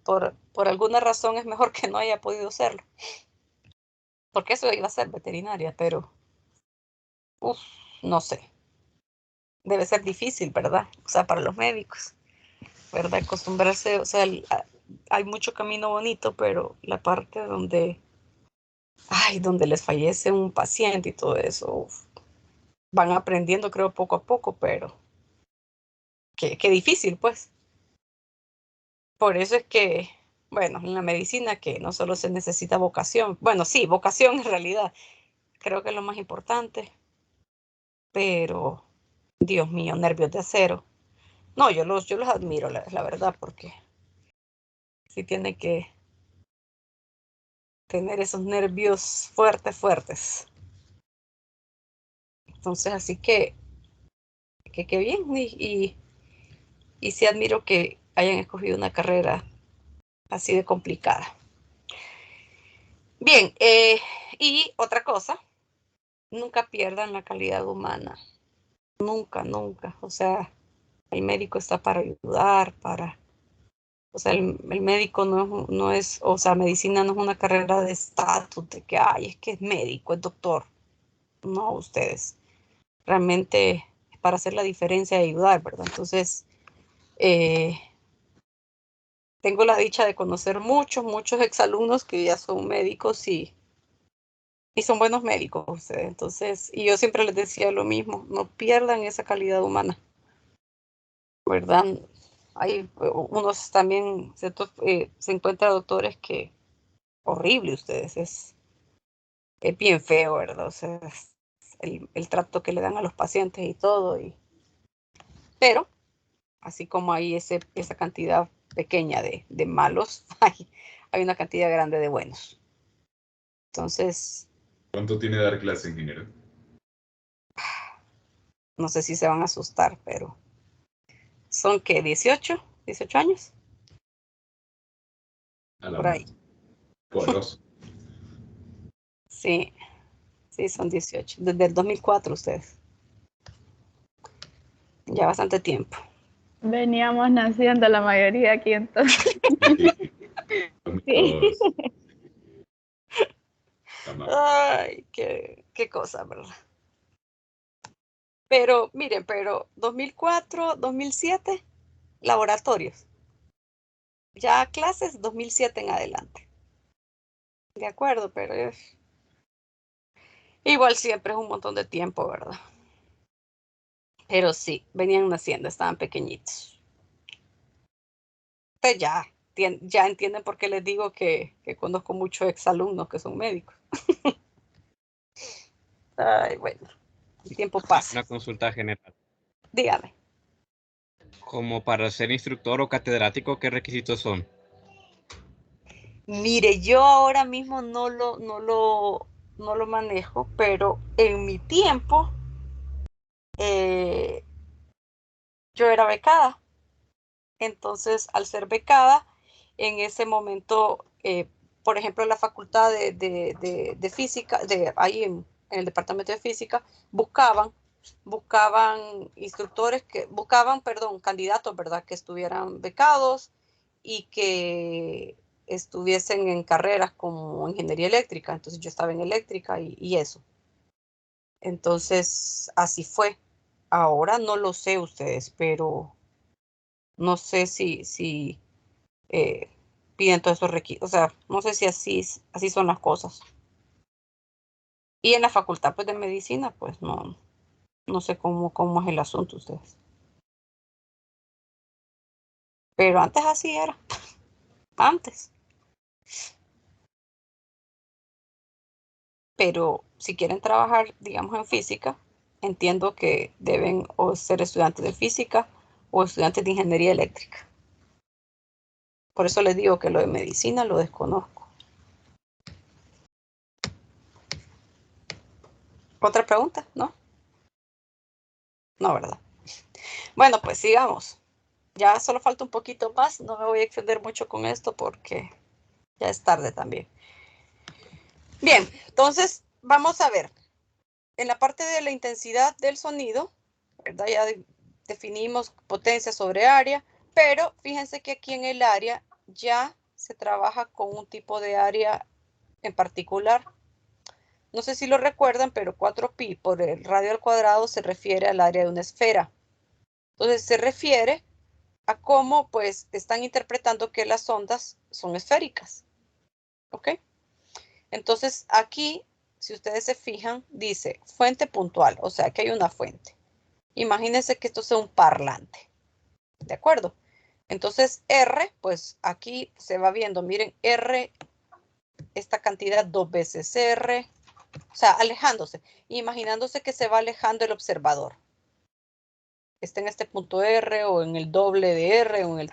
S1: por alguna razón es mejor que no haya podido serlo. Porque eso iba a ser veterinaria, pero no sé. Debe ser difícil, ¿verdad? O sea, para los médicos, ¿verdad? Acostumbrarse, o sea, hay mucho camino bonito, pero la parte donde les fallece un paciente y todo eso, van aprendiendo, creo, poco a poco, pero qué difícil, pues. Por eso es que, bueno, en la medicina que no solo se necesita vocación, bueno, sí, vocación en realidad, creo que es lo más importante, pero, Dios mío, nervios de acero. No, yo los admiro, la verdad, porque sí tiene que tener esos nervios fuertes. Entonces, así que qué bien, y sí admiro que hayan escogido una carrera así de complicada. Bien, y otra cosa, nunca pierdan la calidad humana. Nunca, nunca. O sea, el médico está para ayudar, o sea, el médico no es, o sea, medicina no es una carrera de estatus, de que, ay, es que es médico, es doctor. No, ustedes. Realmente es para hacer la diferencia y ayudar, ¿verdad? Entonces, tengo la dicha de conocer muchos exalumnos que ya son médicos y son buenos médicos ustedes. Entonces, y yo siempre les decía lo mismo, no pierdan esa calidad humana, ¿verdad? Hay unos también, se encuentran doctores que, horrible ustedes, es bien feo, ¿verdad? O sea, el trato que le dan a los pacientes y todo, pero así como hay esa cantidad pequeña de malos, hay una cantidad grande de buenos. Entonces,
S2: ¿Cuánto tiene dar clase, ingeniero?
S1: no sé si se van a asustar, pero son que 18 años,
S2: A la
S1: por ahí.
S2: madre. Poros.
S1: Sí, sí, son 18. Desde el 2004 ustedes. Ya bastante tiempo.
S4: Veníamos naciendo la mayoría aquí entonces. Sí.
S2: 2002. La madre.
S1: Ay, qué cosa, ¿verdad? Pero, miren, 2004, 2007, laboratorios. Ya clases 2007 en adelante. De acuerdo, pero igual siempre es un montón de tiempo, ¿verdad? Pero sí, venían naciendo, estaban pequeñitos. Pues ya entienden por qué les digo que conozco muchos exalumnos que son médicos. Ay, bueno, el tiempo pasa.
S3: Una consulta general.
S1: Dígame.
S3: Como para ser instructor o catedrático, ¿qué requisitos son?
S1: Mire, yo ahora mismo no lo manejo, pero en mi tiempo eh, yo era becada. Entonces, al ser becada, en ese momento, por ejemplo, en la facultad de física, ahí en el departamento de física, buscaban instructores perdón, candidatos, ¿verdad? Que estuvieran becados y que estuviesen en carreras como ingeniería eléctrica. Entonces yo estaba en eléctrica y eso. Entonces, así fue. Ahora no lo sé ustedes, pero no sé si eh, piden todos esos requisitos. O sea, no sé si así son las cosas. Y en la facultad pues, de medicina, pues no sé cómo es el asunto ustedes. Pero antes así era. Antes. Pero si quieren trabajar, digamos, en física, entiendo que deben o ser estudiantes de física o estudiantes de ingeniería eléctrica. Por eso les digo que lo de medicina lo desconozco. ¿Otra pregunta? ¿No? No, ¿verdad? Bueno, pues sigamos. Ya solo falta un poquito más. No me voy a extender mucho con esto porque ya es tarde también. Bien, entonces vamos a ver. En la parte de la intensidad del sonido, ¿verdad? Ya definimos potencia sobre área, pero fíjense que aquí en el área ya se trabaja con un tipo de área en particular. No sé si lo recuerdan, pero 4pi por el radio al cuadrado se refiere al área de una esfera. Entonces se refiere a cómo pues están interpretando que las ondas son esféricas. ¿Ok? Entonces aquí, si ustedes se fijan, dice fuente puntual, o sea que hay una fuente. Imagínense que esto sea un parlante. ¿De acuerdo? Entonces R, pues aquí se va viendo, miren, R, esta cantidad 2 veces R, o sea, alejándose, imaginándose que se va alejando el observador. Está en este punto R o en el doble de R o en el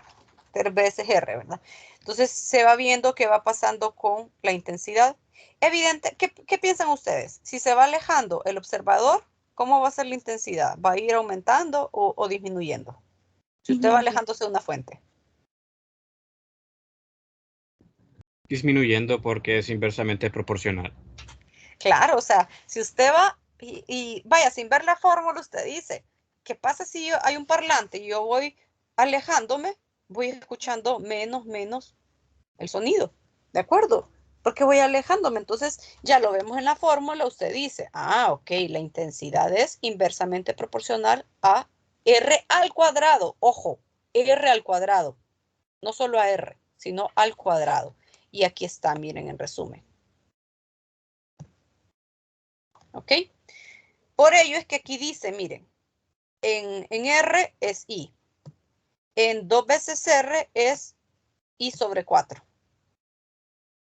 S1: 3 veces R, ¿verdad? Entonces se va viendo qué va pasando con la intensidad. Evidente, ¿qué piensan ustedes? Si se va alejando el observador, ¿cómo va a ser la intensidad? ¿Va a ir aumentando o disminuyendo? Si usted va alejándose de una fuente.
S3: Disminuyendo porque es inversamente proporcional.
S1: Claro, o sea, si usted va y vaya, sin ver la fórmula, usted dice, ¿qué pasa si hay un parlante y yo voy alejándome? Voy escuchando menos el sonido, ¿de acuerdo? Porque voy alejándome. Entonces, ya lo vemos en la fórmula, usted dice, ok, la intensidad es inversamente proporcional a R al cuadrado. Ojo, R al cuadrado. No solo a R, sino al cuadrado. Y aquí está, miren, en resumen. ¿Ok? Por ello es que aquí dice, miren, en R es I. En 2 veces R es I sobre 4.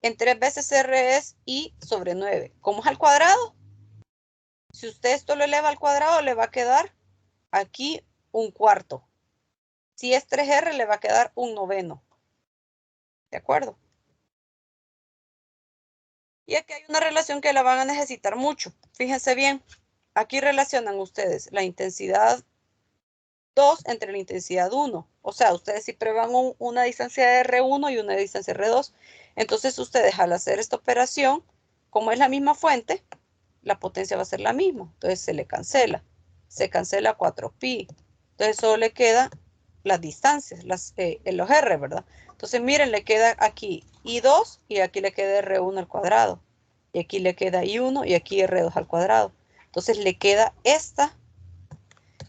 S1: En 3 veces R es I sobre 9. ¿Cómo es al cuadrado? Si usted esto lo eleva al cuadrado, le va a quedar aquí un cuarto. Si es 3R, le va a quedar un noveno. ¿De acuerdo? Y aquí hay una relación que la van a necesitar mucho. Fíjense bien. Aquí relacionan ustedes la intensidad 2 entre la intensidad 1. O sea, ustedes siempre van una distancia de R1 y una distancia R2. Entonces, ustedes al hacer esta operación, como es la misma fuente, la potencia va a ser la misma. Entonces, se le cancela. Se cancela 4pi. Entonces, solo le quedan las distancias, los R, ¿verdad? Entonces, miren, le queda aquí I2 y aquí le queda R1 al cuadrado. Y aquí le queda I1 y aquí R2 al cuadrado. Entonces, le queda esta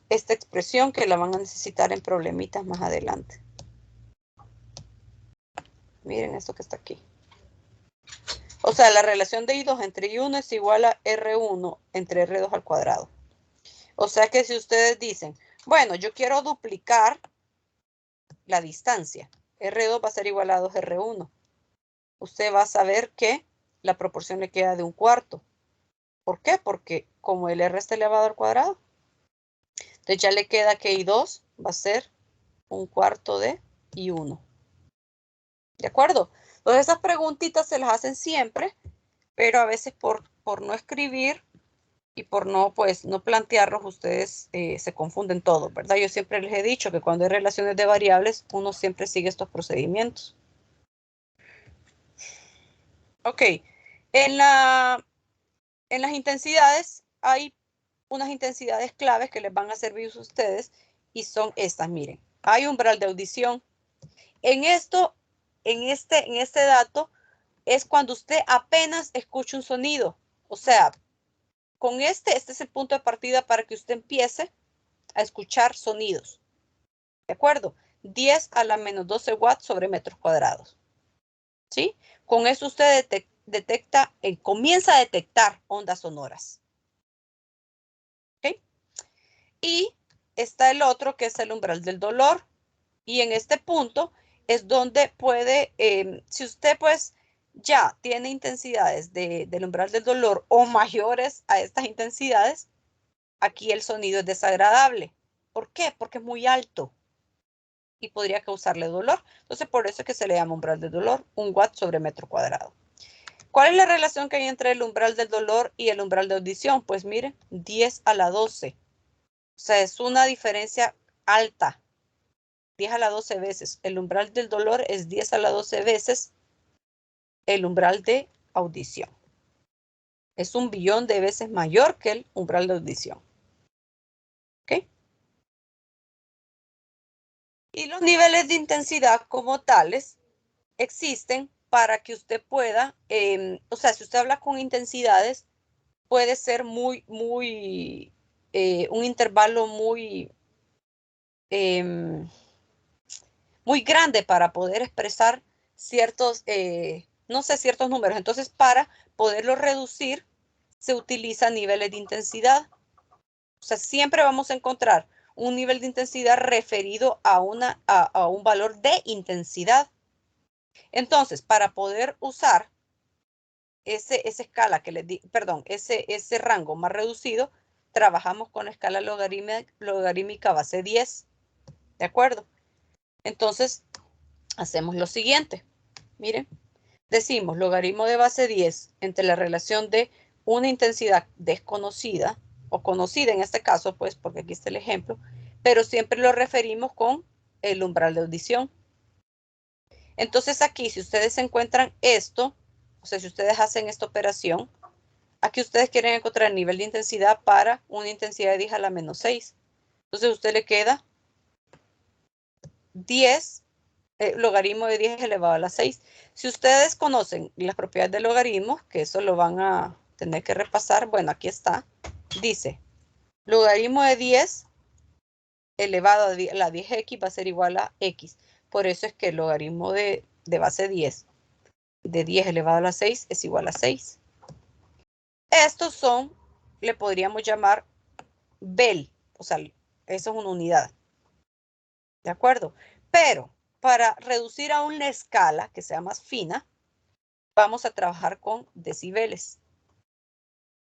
S1: expresión que la van a necesitar en problemitas más adelante. Miren esto que está aquí. O sea, la relación de I2 entre I1 es igual a R1 entre R2 al cuadrado. O sea que si ustedes dicen, bueno, yo quiero duplicar la distancia, R2 va a ser igual a 2R1. Usted va a saber que la proporción le queda de un cuarto. ¿Por qué? Porque como el R está elevado al cuadrado, entonces ya le queda que I2 va a ser un cuarto de I1. ¿De acuerdo? Entonces esas preguntitas se las hacen siempre, pero a veces por no escribir y por no, pues, no plantearlos, ustedes se confunden todo, ¿verdad? Yo siempre les he dicho que cuando hay relaciones de variables, uno siempre sigue estos procedimientos. Ok, en las intensidades hay unas intensidades claves que les van a servir a ustedes y son estas, miren. Hay umbral de audición. En esto, en este dato, es cuando usted apenas escucha un sonido. O sea, con este es el punto de partida para que usted empiece a escuchar sonidos. ¿De acuerdo? 10 a la menos 12 watts sobre metros cuadrados. ¿Sí? Con eso usted detecta, comienza a detectar ondas sonoras. ¿Ok? Y está el otro que es el umbral del dolor. Y en este punto es donde puede, si usted pues ya tiene intensidades del umbral del dolor o mayores a estas intensidades, aquí el sonido es desagradable. ¿Por qué? Porque es muy alto y podría causarle dolor. Entonces, por eso es que se le llama umbral del dolor, 1 watt sobre metro cuadrado. ¿Cuál es la relación que hay entre el umbral del dolor y el umbral de audición? Pues miren, 10 a la 12. O sea, es una diferencia alta. 10 a la 12 veces. El umbral del dolor es 10 a la 12 veces el umbral de audición. Es 1 billón de veces mayor que el umbral de audición. ¿Ok? Y los niveles de intensidad como tales existen para que usted pueda, o sea, si usted habla con intensidades, puede ser un intervalo muy grande para poder expresar ciertos, no sé, ciertos números. Entonces, para poderlo reducir, se utilizan niveles de intensidad. O sea, siempre vamos a encontrar un nivel de intensidad referido a un valor de intensidad. Entonces, para poder usar esa escala que les di, perdón, ese rango más reducido, trabajamos con la escala logarítmica base 10. ¿De acuerdo? Entonces, hacemos lo siguiente. Miren, decimos logaritmo de base 10 entre la relación de una intensidad desconocida, o conocida en este caso, pues, porque aquí está el ejemplo, pero siempre lo referimos con el umbral de audición. Entonces aquí, si ustedes encuentran esto, o sea, si ustedes hacen esta operación, aquí ustedes quieren encontrar el nivel de intensidad para una intensidad de 10 a la menos 6. Entonces a usted le queda 10, logaritmo de 10 elevado a la 6. Si ustedes conocen las propiedades del logaritmo, que eso lo van a tener que repasar, bueno, aquí está, dice, logaritmo de 10 elevado a la 10x va a ser igual a x. Por eso es que el logaritmo de base 10 de 10 elevado a la 6 es igual a 6. Estos son, le podríamos llamar Bell, o sea, eso es una unidad. ¿De acuerdo? Pero para reducir a una escala que sea más fina, vamos a trabajar con decibeles.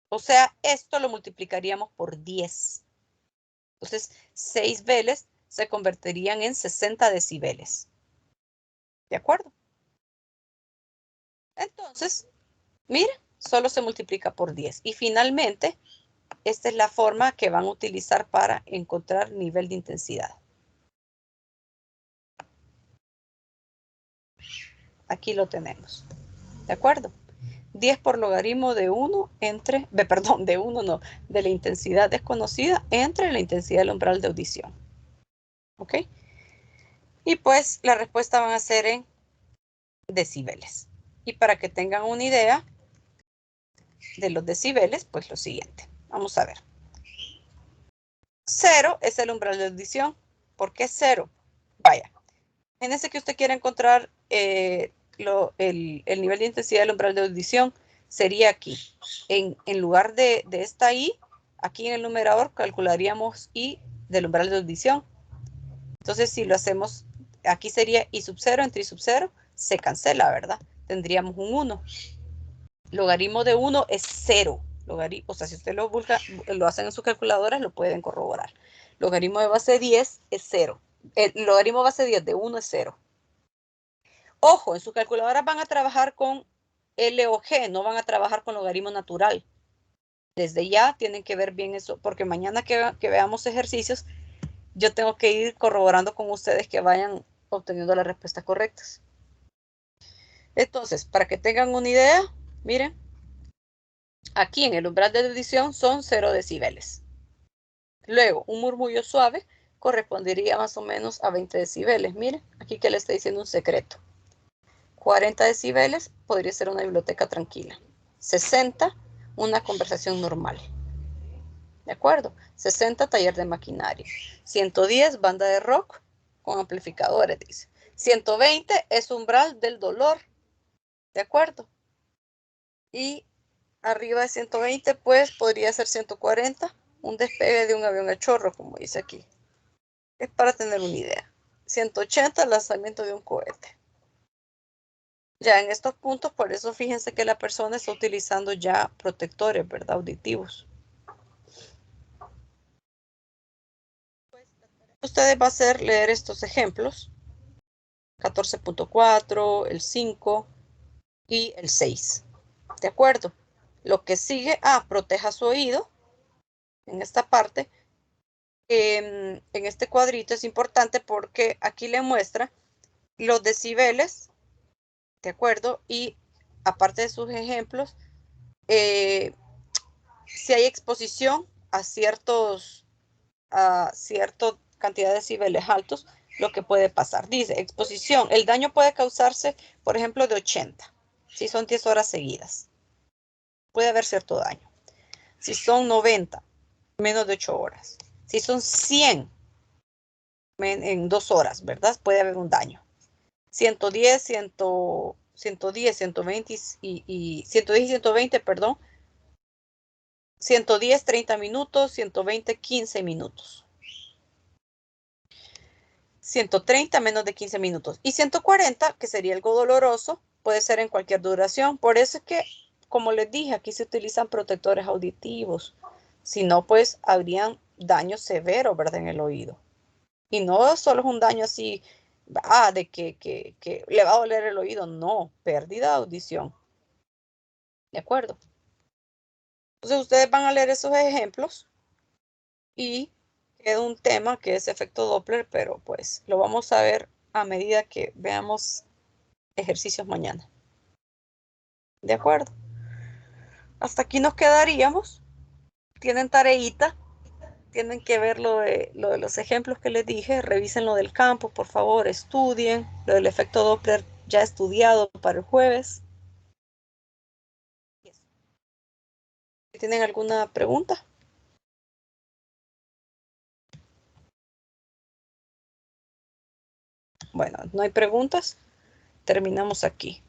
S1: O sea, esto lo multiplicaríamos por 10. Entonces, 6 beles se convertirían en 60 decibeles. ¿De acuerdo? Entonces, miren, solo se multiplica por 10. Y finalmente, esta es la forma que van a utilizar para encontrar nivel de intensidad. Aquí lo tenemos. ¿De acuerdo? 10 por logaritmo de 1 entre, de 1 no, de la intensidad desconocida entre la intensidad del umbral de audición. ¿Ok? Y pues la respuesta van a ser en decibeles. Y para que tengan una idea de los decibeles, pues lo siguiente. Vamos a ver. 0 es el umbral de audición. ¿Por qué 0? Vaya. Imagínense que usted quiere encontrar el nivel de intensidad del umbral de audición. Sería aquí. En lugar de esta I, aquí en el numerador calcularíamos I del umbral de audición. Entonces, si lo hacemos, aquí sería I sub 0 entre I sub 0, se cancela, ¿verdad? Tendríamos un 1. Logaritmo de 1 es 0. O sea, si usted lo hacen en sus calculadoras, lo pueden corroborar. Logaritmo de base 10 es 0. El logaritmo de base 10 de 1 es 0. Ojo, en sus calculadoras van a trabajar con L o G, no van a trabajar con logaritmo natural. Desde ya tienen que ver bien eso, porque mañana que veamos ejercicios, yo tengo que ir corroborando con ustedes que vayan obteniendo las respuestas correctas. Entonces, para que tengan una idea, miren, aquí en el umbral de audición son 0 decibeles. Luego, un murmullo suave correspondería más o menos a 20 decibeles. Miren, aquí que le estoy diciendo un secreto. 40 decibeles podría ser una biblioteca tranquila. 60, una conversación normal. ¿De acuerdo? 60, taller de maquinaria. 110, banda de rock con amplificadores, dice. 120 es umbral del dolor. ¿De acuerdo? Y arriba de 120, pues, podría ser 140, un despegue de un avión a chorro, como dice aquí. Es para tener una idea. 180, lanzamiento de un cohete. Ya en estos puntos, por eso fíjense que la persona está utilizando ya protectores, ¿verdad? Auditivos. Ustedes va a hacer leer estos ejemplos. 14.4, el 5 y el 6. ¿De acuerdo? Lo que sigue, proteja su oído. En esta parte, en este cuadrito es importante porque aquí le muestra los decibeles, ¿de acuerdo? Y aparte de sus ejemplos, si hay exposición a cierta cantidad de decibeles altos, lo que puede pasar. Dice, exposición, el daño puede causarse, por ejemplo, de 80, si son 10 horas seguidas. Puede haber cierto daño. Si son 90, menos de 8 horas. Si son 100, en 2 horas, ¿verdad? Puede haber un daño. 110, 110, 120 y 110 y 120, perdón. 110, 30 minutos, 120, 15 minutos. 130, menos de 15 minutos. Y 140, que sería algo doloroso, puede ser en cualquier duración. Por eso es que, como les dije, aquí se utilizan protectores auditivos. Si no, pues habrían daños severos, ¿verdad? En el oído. Y no solo es un daño así, de que le va a doler el oído. No, pérdida de audición. ¿De acuerdo? Entonces ustedes van a leer esos ejemplos y queda un tema que es efecto Doppler, pero pues lo vamos a ver a medida que veamos ejercicios mañana. ¿De acuerdo? Hasta aquí nos quedaríamos. Tienen tareita. Tienen que ver lo de los ejemplos que les dije. Revisen lo del campo, por favor. Estudien. Lo del efecto Doppler ya estudiado para el jueves. ¿Tienen alguna pregunta? Bueno, no hay preguntas. Terminamos aquí.